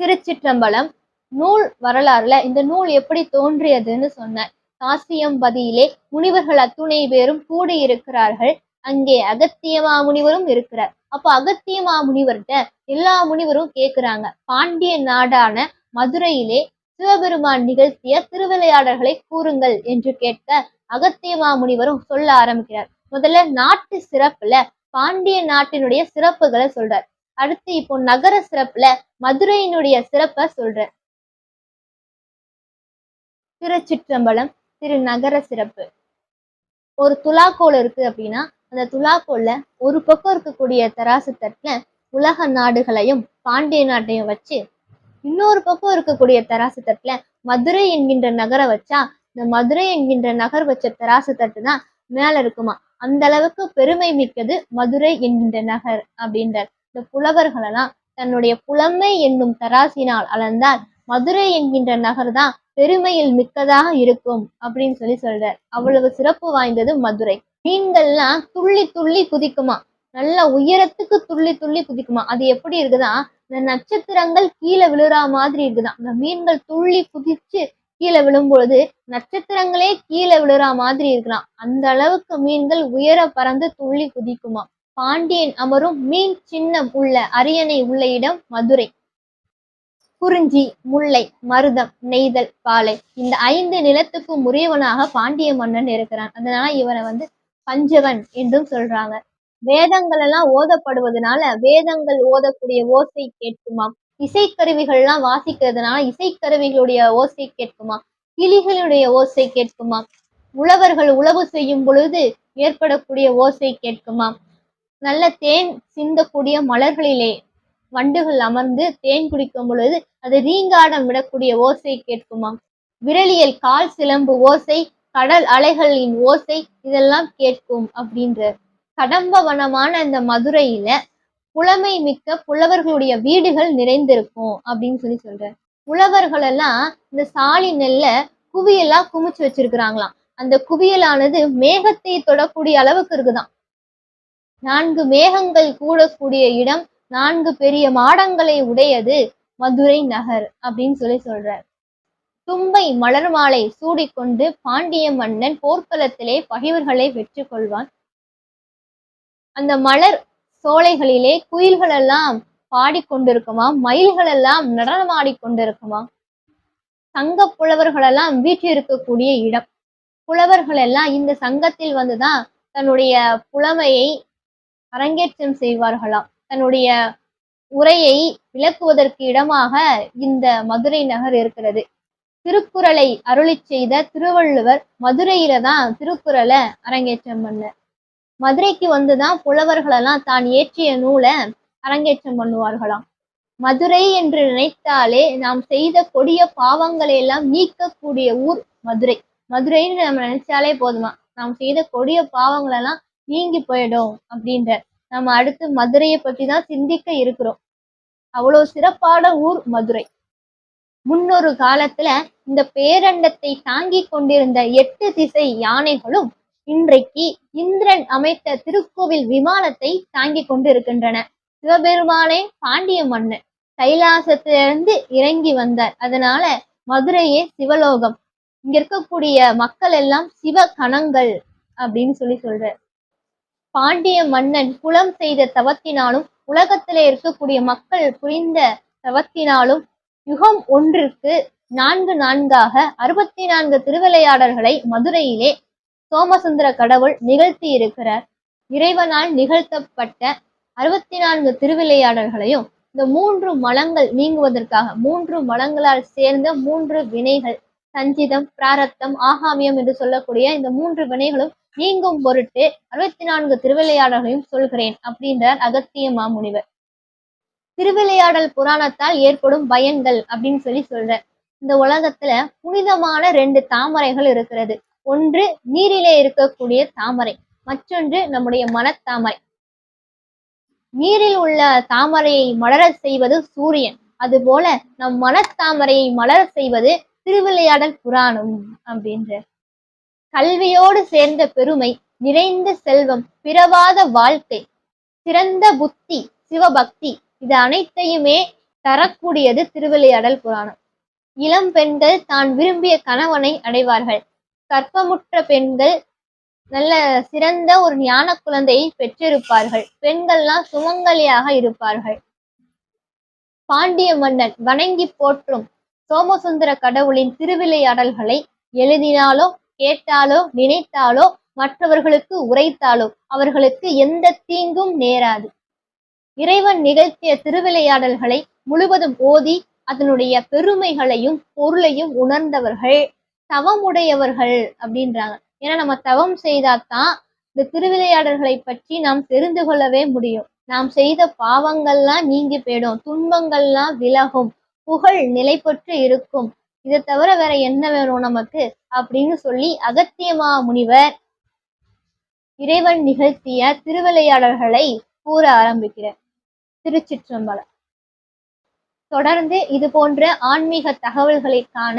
திருச்சிற்றம்பலம். நூல் வரலாறுல இந்த நூல் எப்படி தோன்றியதுன்னு சொன்னார். காசியம்பதியிலே முனிவர்கள் அத்துணை பேரும் கூடியிருக்கிறார்கள். அங்கே அகத்தியமா முனிவரும் இருக்கிறார். அப்ப அகத்தியமா முனிவர்கிட்ட எல்லா முனிவரும் கேட்கிறாங்க, பாண்டிய நாடான மதுரையிலே சிவபெருமான் நிகழ்த்திய திருவிளையாடல்களை கூறுங்கள் என்று கேட்க, அகத்தியமா முனிவரும் சொல்ல ஆரம்பிக்கிறார். முதல்ல நாட்டு சிறப்புல பாண்டிய நாட்டினுடைய சிறப்புகளை சொல்றார். அடுத்து இப்போ நகர சிறப்புல மதுரையினுடைய சிறப்ப சொல்ற. திருச்சிற்றம்பலம். திருநகர சிறப்பு. ஒரு துலாக்கோல் இருக்கு அப்படின்னா அந்த துலாக்கோல்ல ஒரு பக்கம் இருக்கக்கூடிய தராசு தட்டுல உலக நாடுகளையும் பாண்டிய நாட்டையும் வச்சு, இன்னொரு பக்கம் இருக்கக்கூடிய தராசு தட்டுல மதுரை என்கின்ற நகரை வச்சா, இந்த மதுரை என்கின்ற நகர் வச்ச தராசு தட்டு தான் மேல இருக்குமா. அந்த அளவுக்கு பெருமை மிக்கது மதுரை என்கின்ற நகர் அப்படின்றார். இந்த புலவர்களெல்லாம் தன்னுடைய புலமை என்னும் தராசினால் அளந்தால் மதுரை என்கின்ற நகர் தான் பெருமையில் மிக்கதாக இருக்கும் அப்படின்னு சொல்றார். அவ்வளவு சிறப்பு வாய்ந்தது மதுரை. மீன்கள்லாம் துள்ளி துள்ளி குதிக்குமா, நல்ல உயரத்துக்கு துள்ளி துள்ளி குதிக்குமா. அது எப்படி இருக்குதான், இந்த நட்சத்திரங்கள் கீழே விழுற மாதிரி இருக்குதான். இந்த மீன்கள் துள்ளி குதிச்சு கீழே விழும்பொழுது நட்சத்திரங்களே கீழே விழுற மாதிரி இருக்கலாம். அந்த அளவுக்கு மீன்கள் உயர பறந்து துள்ளி குதிக்குமா. பாண்டியன் அமரும் மீன் சின்னம் உள்ள அரியணை உள்ள இடம் மதுரை. குறிஞ்சி, முல்லை, மருதம், நெய்தல், பாலை இந்த 5 நிலத்துக்கும் உரியவனாக பாண்டிய மன்னன் இருக்கிறான். அதனால இவனை பஞ்சவன் என்றும் சொல்றாங்க. வேதங்கள் எல்லாம் ஓதப்படுவதனால வேதங்கள் ஓதக்கூடிய ஓசை கேட்குமாம். இசைக்கருவிகள்லாம் வாசிக்கிறதுனால இசைக்கருவிகளுடைய ஓசை கேட்குமாம். கிளிகளுடைய ஓசை கேட்குமாம். உழவர்கள் உழவு செய்யும் பொழுது ஏற்படக்கூடிய ஓசை கேட்குமாம். நல்ல தேன் சிந்தக்கூடிய மலர்களிலே வண்டுகள் அமர்ந்து தேன் குடிக்கும் பொழுது அது ரீங்காடம் விடக்கூடிய ஓசை கேட்குமாம். விரலியல் கால் சிலம்பு ஓசை, கடல் அலைகளின் ஓசை இதெல்லாம் கேட்கும் அப்படின்ற. கடம்ப வனமான இந்த மதுரையில புலமை மிக்க புலவர்களுடைய வீடுகள் நிறைந்திருக்கும் அப்படின்னு சொல்ற. புலவர்கள் எல்லாம் இந்த சாலி நெல்ல குவியலா குமிச்சு வச்சிருக்கிறாங்களாம். அந்த குவியலானது மேகத்தை தொடக்கூடிய அளவுக்கு இருக்குதான். 4 மேகங்கள் கூடக்கூடிய இடம், 4 பெரிய மாடங்களை உடையது மதுரை நகர் அப்படின்னு சொல்றார். தும்பை மலர் மாலை சூடிக்கொண்டு பாண்டிய மன்னன் போர்க்களத்திலே பகைவர்களை வெற்றி கொள்வான். அந்த மலர் சோலைகளிலே குயில்கள் எல்லாம் பாடிக்கொண்டிருக்குமாம், மயில்கள் எல்லாம் நடனமாடிக்கொண்டிருக்குமாம். சங்க புலவர்கள் எல்லாம் வீற்றிருக்கக்கூடிய இடம். புலவர்கள் எல்லாம் இந்த சங்கத்தில் வந்துதான் தன்னுடைய புலமையை அரங்கேற்றம் செய்வார்களாம். தன்னுடைய உரையை விளக்குவதற்கு இடமாக இந்த மதுரை நகர் இருக்கிறது. திருக்குறளை அருளி செய்த திருவள்ளுவர் மதுரையில தான் திருக்குறளை அரங்கேற்றம் பண்ணார். மதுரைக்கு வந்துதான் புலவர்களெல்லாம் தான் இயற்றிய நூலை அரங்கேற்றம் பண்ணுவார்களாம். மதுரை என்று நினைத்தாலே நாம் செய்த கொடிய பாவங்களை எல்லாம் நீக்கக்கூடிய ஊர் மதுரை. மதுரைன்னு நம்ம நினைச்சாலே போதுமா, நாம் செய்த கொடிய பாவங்கள் எல்லாம் நீங்கி போயிடும் அப்படின்ற. நம்ம அடுத்து மதுரையை பற்றி தான் சிந்திக்க இருக்கிறோம். அவ்வளவு சிறப்பான ஊர் மதுரை. முன்னொரு காலத்துல இந்த பேரண்டத்தை தாங்கி கொண்டிருந்த 8 திசை யானைகளும் இன்றைக்கு இந்திரன் அமைத்த திருக்கோவில் விமானத்தை தாங்கி கொண்டு இருக்கின்றன. சிவபெருமானே பாண்டிய மன்னன் கைலாசத்திலிருந்து இறங்கி வந்தார். அதனால மதுரையே சிவலோகம். இங்க இருக்கக்கூடிய மக்கள் எல்லாம் சிவ கணங்கள் அப்படின்னு சொல்ற. பாண்டிய மன்னன் குலம் செய்த தவத்தினாலும் உலகத்திலே இருக்கக்கூடிய மக்கள் புரிந்த தவத்தினாலும் யுகம் ஒன்றிற்கு 4 64 திருவிளையாடல்களை மதுரையிலே சோமசுந்தர கடவுள் நிகழ்த்தி இருக்கிறார். இறைவனால் நிகழ்த்தப்பட்ட 64 திருவிளையாடல்களையும் இந்த 3 மலங்கள் நீங்குவதற்காக 3 மலங்களால் சேர்ந்த 3 வினைகள், சஞ்சிதம், பிராரத்தம், ஆகாமியம் என்று சொல்லக்கூடிய இந்த 3 வினைகளும் நீங்கும் பொருட்டு 64 திருவிளையாடல்களையும் சொல்கிறேன் அப்படின்றார் அகத்திய மாமுனிவர். திருவிளையாடல் புராணத்தால் ஏற்படும் பயன்கள் அப்படின்னு சொல்ற. இந்த உலகத்துல புனிதமான 2 தாமரைகள் இருக்கிறது. ஒன்று நீரிலே இருக்கக்கூடிய தாமரை, மற்றொன்று நம்முடைய மனத்தாமரை. நீரில் உள்ள தாமரையை மலர செய்வது சூரியன், அதுபோல நம் மனத்தாமரையை மலர செய்வது திருவிளையாடல் புராணம் அப்படின்ற. கல்வியோடு சேர்ந்த பெருமை, நிறைந்த செல்வம், பிறவாத வாழ்க்கை, சிறந்த புத்தி, சிவபக்தி இது அனைத்தையுமே தரக்கூடியது திருவிளையாடல் புராணம். இளம் பெண்கள் தான் விரும்பிய கணவனை அடைவார்கள். கற்பமுற்ற பெண்கள் நல்ல சிறந்த ஒரு ஞான குழந்தையை பெற்றிருப்பார்கள். பெண்கள்லாம் சுமங்கலியாக இருப்பார்கள். பாண்டிய மன்னன் வணங்கி போற்றும் சோமசுந்தர கடவுளின் திருவிளையாடல்களை எழுதினாலோ கேட்டாலோ நினைத்தாலோ மற்றவர்களுக்கு உரைத்தாலோ அவர்களுக்கு எந்த தீங்கும் நேராது. இறைவன் நிகழ்த்திய திருவிளையாடல்களை முழுவதும் ஓதி அதனுடைய பெருமைகளையும் பொருளையும் உணர்ந்தவர்கள் தவமுடையவர்கள் அப்படின்றாங்க. ஏன்னா நம்ம தவம் செய்தாதான் இந்த திருவிளையாடல்களை பற்றி நாம் தெரிந்து கொள்ளவே முடியும். நாம் செய்த பாவங்கள்லாம் நீங்கி போயிடும், துன்பங்கள்லாம் விலகும், புகழ் நிலை பெற்று இருக்கும். இதை தவிர வேற என்ன வேணும் நமக்கு அப்படின்னு சொல்லி அகத்தியமா முனிவர் இறைவன் நிகழ்த்திய திருவிளையாடல்களை கூற ஆரம்பிக்கிறார். திருச்சிற்றம்பலம். தொடர்ந்து இது போன்ற ஆன்மீக தகவல்களை காண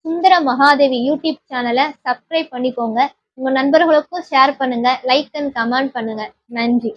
சுந்தர மகாதேவி யூடியூப் சேனலை சப்ஸ்கிரைப் பண்ணிக்கோங்க. உங்க நண்பர்களுக்கும் ஷேர் பண்ணுங்க, லைக் அண்ட் கமெண்ட் பண்ணுங்க. நன்றி.